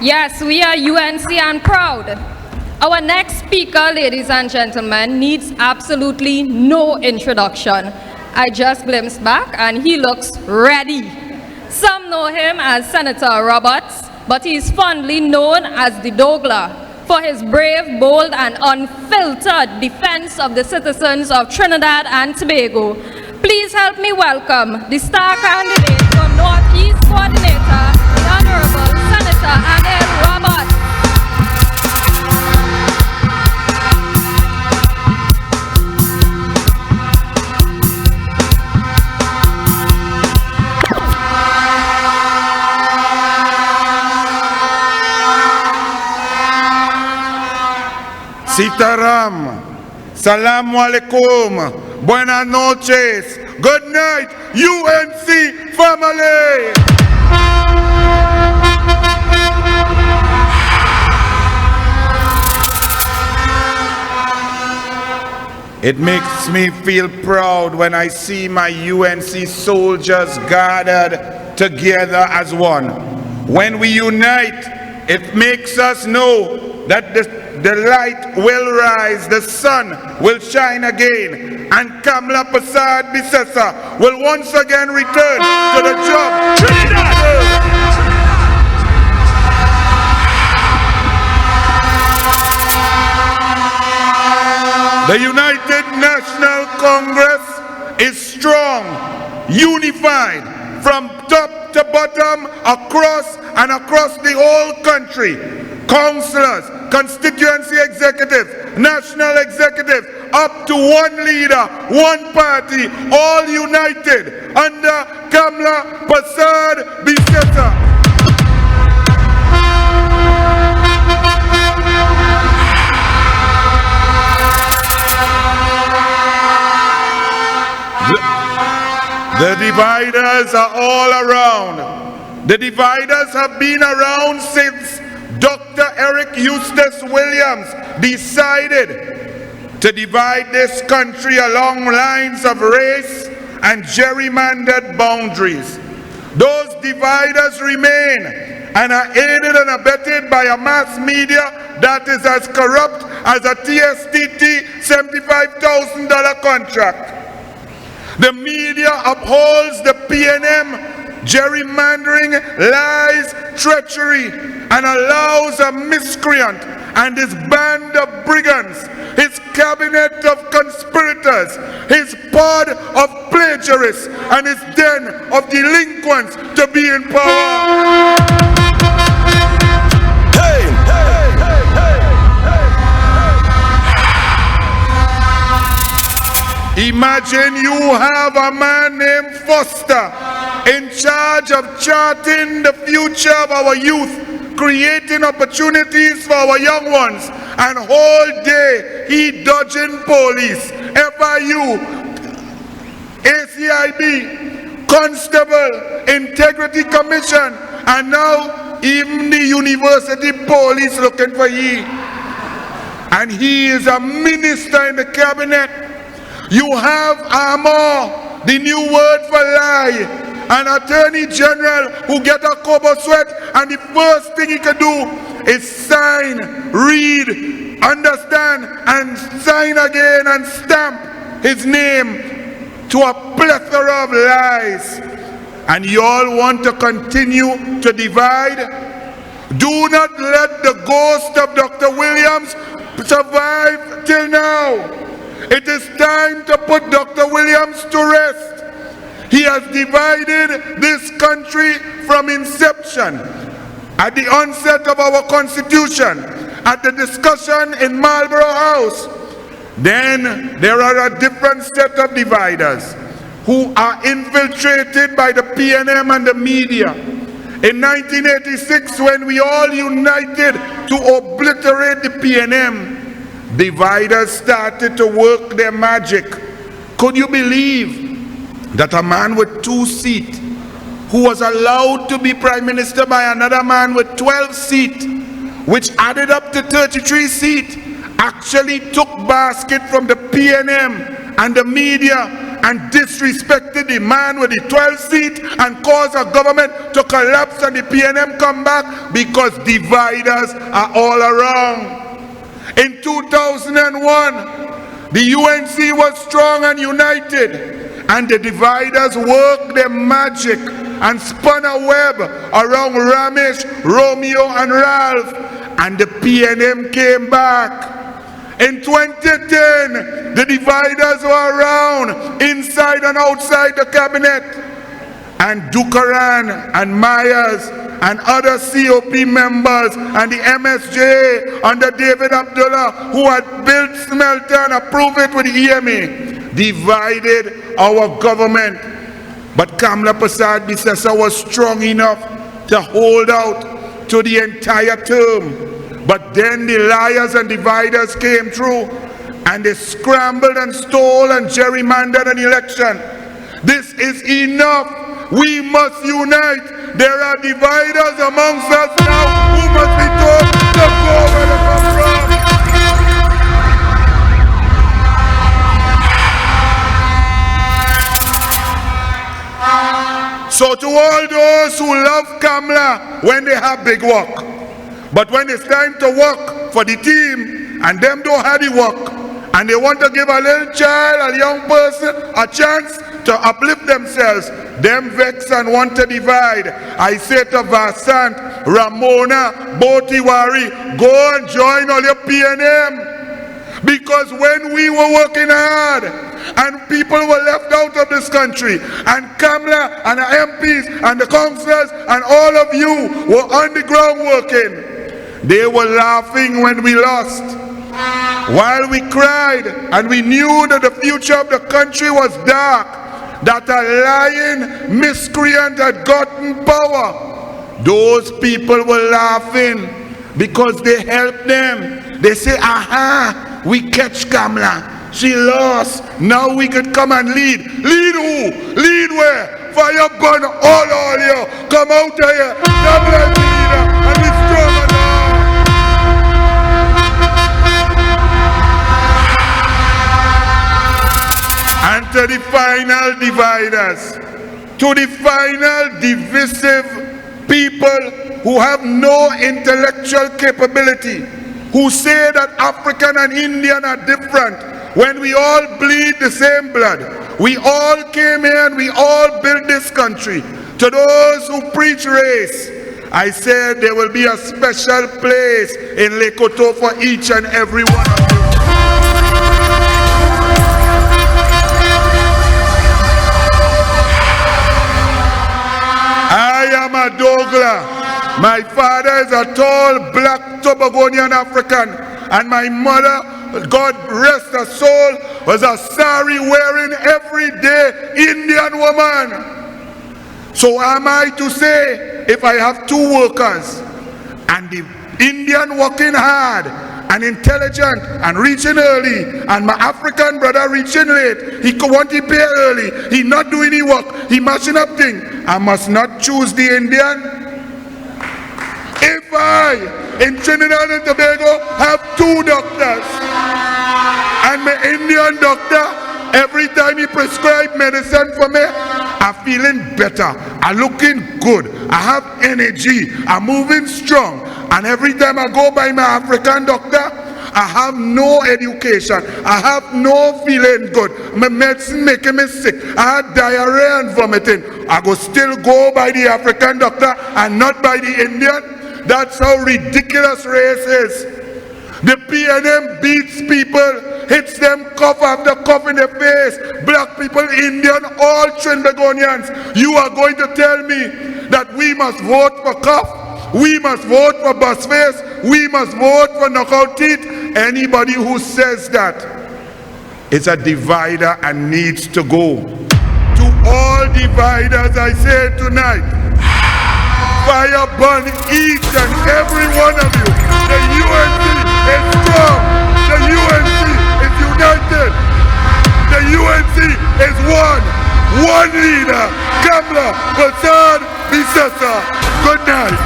Yes, we are UNC and proud. Our next speaker, ladies and gentlemen, needs absolutely no introduction. I just glimpsed back and he looks ready. Some know him as Senator Roberts, but he is fondly known as the Douglas for his brave, bold, and unfiltered defense of the citizens of Trinidad and Tobago. Please help me welcome the star candidate for Northeast Coordinator, the Honorable Senator Anil Roberts. Sitaram, Salamu alaikum, buenas noches, good night, UNC family! It makes me feel proud when I see my UNC soldiers gathered together as one. When we unite, it makes us know that the light will rise, the sun will shine again, and Kamla Prasad Bisesa will once again return to the job. Trinidad! The United National Congress is strong, unified, from top to bottom, across the whole country. Councillors, constituency executives, national executives, up to one leader, one party, all united under Kamla Prasad Bisesa. The dividers are all around. The dividers have been around since Dr. Eric Eustace Williams decided to divide this country along lines of race and gerrymandered boundaries. Those dividers remain and are aided and abetted by a mass media that is as corrupt as a TSTT $75,000 contract. The media upholds the PNM gerrymandering, lies, treachery, and allows a miscreant and his band of brigands, his cabinet of conspirators, his pod of plagiarists, and his den of delinquents to be in power. Imagine you have a man named Foster in charge of charting the future of our youth, creating opportunities for our young ones, and whole day he dodging police, FIU, ACIB, Constable, Integrity Commission, and now even the university police looking for he. And he is a minister in the cabinet. You have Amor, the new word for lie, an attorney general who get a kobo sweat, and the first thing he can do is sign, read, understand, and sign again and stamp his name to a plethora of lies. And you all want to continue to divide? Do not let the ghost of Dr. Williams survive till now. It is time to put Dr. Williams to rest. He has divided this country from inception. At the onset of our Constitution, at the discussion in Marlborough House, then there are a different set of dividers who are infiltrated by the PNM and the media. In 1986, when we all united to obliterate the PNM, dividers started to work their magic. Could you believe that a man with 2 seats, who was allowed to be prime minister by another man with 12 seats, which added up to 33 seats, actually took basket from the PNM and the media and disrespected the man with the 12th seat and caused our government to collapse and the PNM come back because dividers are all around. In 2001, the UNC was strong and united, and the dividers worked their magic and spun a web around Ramesh, Romeo, and Ralph, and the PNM came back. In 2010, the dividers were around, inside and outside the cabinet, and Dukaran and Myers and other COP members and the MSJ under David Abdullah, who had built smelter and approved it with the EMA, divided our government. But Kamla Prasad Bisesa was strong enough to hold out to the entire term. But then the liars and dividers came through, and they scrambled and stole and gerrymandered an election. This is enough. We must unite. There are dividers amongst us now who must be told to go where they come from. So to all those who love Kamla when they have big work, but when it's time to work for the team and them don't have the work, and they want to give a little child, a young person, a chance to uplift themselves, them vex and want to divide. I say to Vasant, Ramona, Botiwari, go and join all your PNM. Because when we were working hard and people were left out of this country, and Kamla and the MPs and the councillors and all of you were on the ground working, they were laughing when we lost, while we cried and we knew that the future of the country was dark, that a lying miscreant had gotten power. Those people were laughing because they helped them. They say, aha, we catch Kamla. She lost. Now we could come and lead. Lead who? Lead where? Fire burn all you. Come out of here. Double leader and be strong enough. And to the final dividers, to the final divisive people who have no intellectual capability, who say that African and Indian are different, when we all bleed the same blood. We all came here and we all built this country. To those who preach race, I said there will be a special place in Lekoto for each and every one of you. I am a Douglas. My father is a tall black Tobagonian African, and my mother, God rest her soul, was a sari wearing everyday Indian woman. So am I to say, if I have two workers and the Indian working hard and intelligent and reaching early, and my African brother reaching late, he want to pay early, he not doing any work, he mashing up things, I must not choose the Indian? If I, in Trinidad and Tobago, have two doctors, and my Indian doctor, every time he prescribe medicine for me, I'm feeling better, I'm looking good, I have energy, I'm moving strong, and every time I go by my African doctor, I have no education, I have no feeling good, my medicine making me sick, I had diarrhea and vomiting, I go still go by the African doctor and not by the Indian. That's how ridiculous race is. The PNM beats people, hits them cough after cough in the face. Black people, Indian, all Trinbagonians. You are going to tell me that we must vote for cough, we must vote for bus face, we must vote for knockout teeth. Anybody who says that is a divider and needs to go. To all dividers I say tonight, fire burn each and every one of you. The UNC is strong. The UNC is united. The UNC is one. One leader, Kamla Prasad Bisesa. Good night.